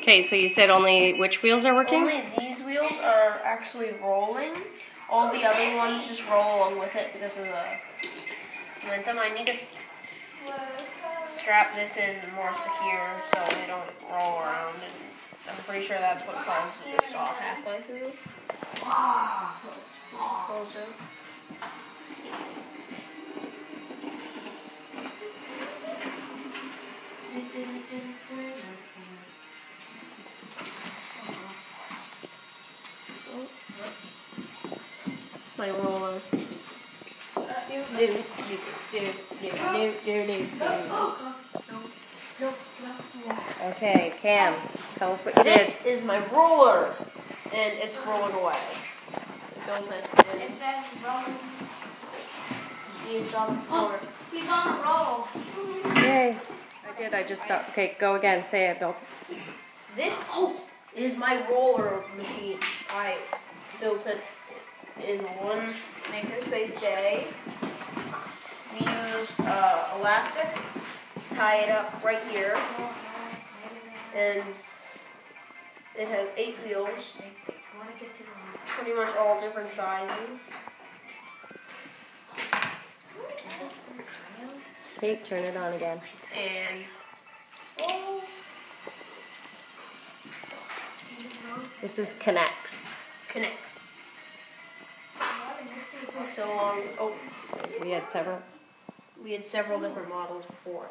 Okay, so you said only which wheels are working? Only these wheels are actually rolling. All the other ones just roll along with it because of the momentum. I need to strap this in more secure so they don't roll around. And I'm pretty sure that's what caused it to stop halfway through. Close it. It's my roller. Okay, Cam, tell us what you did. This is my roller, and it's rolling away. Built it. It says rolling. He's on the floor. He's on a roll. Yay. I just stopped. Okay, go again. Say it, built it. This is my roller machine. I built it in one makerspace day. We used elastic, tie it up right here, and it has 8 wheels, pretty much all different sizes. Okay, turn it on again. And This is Connects. connects. So We had several. we had several different models before.